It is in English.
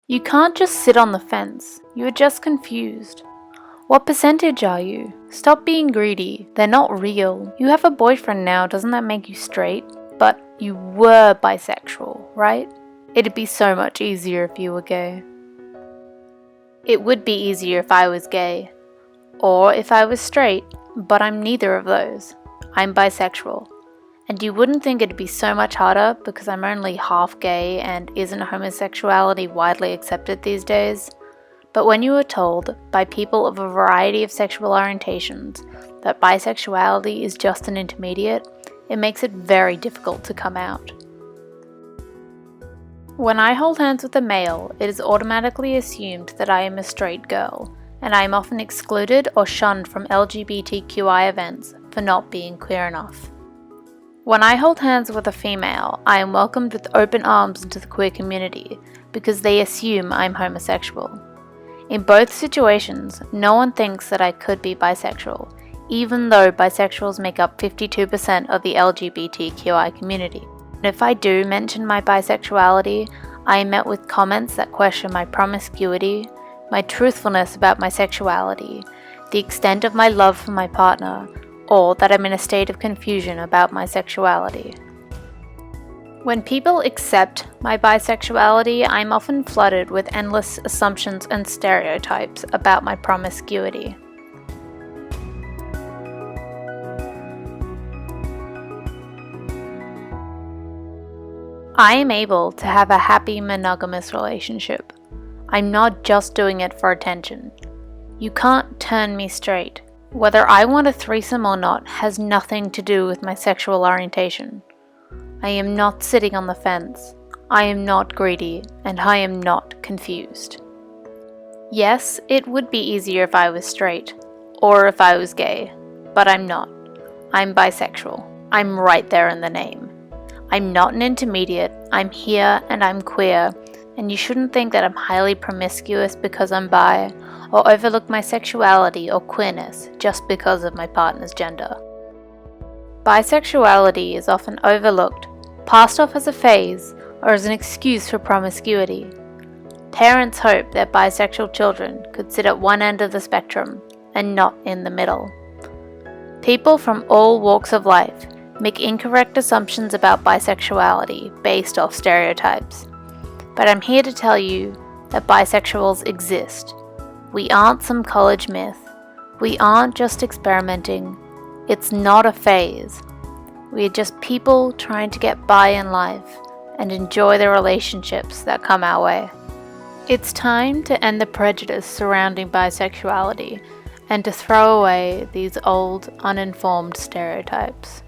You can't just sit on the fence, you are just confused. What percentage are you? Stop being greedy, they're not real. You have a boyfriend now, doesn't that make you straight? But you were bisexual, right? It'd be so much easier if you were gay. It would be easier if I was gay. Or if I was straight, but I'm neither of those. I'm bisexual. And you wouldn't think it'd be so much harder because I'm only half gay and isn't homosexuality widely accepted these days? But when you are told by people of a variety of sexual orientations that bisexuality is just an intermediate, it makes it very difficult to come out. When I hold hands with a male, it is automatically assumed that I am a straight girl, and I am often excluded or shunned from LGBTQI events for not being queer enough. When I hold hands with a female, I am welcomed with open arms into the queer community because they assume I'm homosexual. In both situations, no one thinks that I could be bisexual, even though bisexuals make up 52% of the LGBTQI community. And if I do mention my bisexuality, I am met with comments that question my promiscuity, my truthfulness about my sexuality, the extent of my love for my partner, or that I'm in a state of confusion about my sexuality. When people accept my bisexuality, I'm often flooded with endless assumptions and stereotypes about my promiscuity. I am able to have a happy monogamous relationship. I'm not just doing it for attention. You can't turn me straight. Whether I want a threesome or not has nothing to do with my sexual orientation. I am not sitting on the fence. I am not greedy, and I am not confused. Yes, it would be easier if I was straight, or if I was gay, but I'm not. I'm bisexual. I'm right there in the name. I'm not an intermediate, I'm here and I'm queer, and you shouldn't think that I'm highly promiscuous because I'm bi, or overlook my sexuality or queerness just because of my partner's gender. Bisexuality is often overlooked, passed off as a phase, or as an excuse for promiscuity. Parents hope their bisexual children could sit at one end of the spectrum and not in the middle. People from all walks of life make incorrect assumptions about bisexuality based off stereotypes. But I'm here to tell you that bisexuals exist. We aren't some college myth. We aren't just experimenting. It's not a phase. We are just people trying to get by in life and enjoy the relationships that come our way. It's time to end the prejudice surrounding bisexuality and to throw away these old, uninformed stereotypes.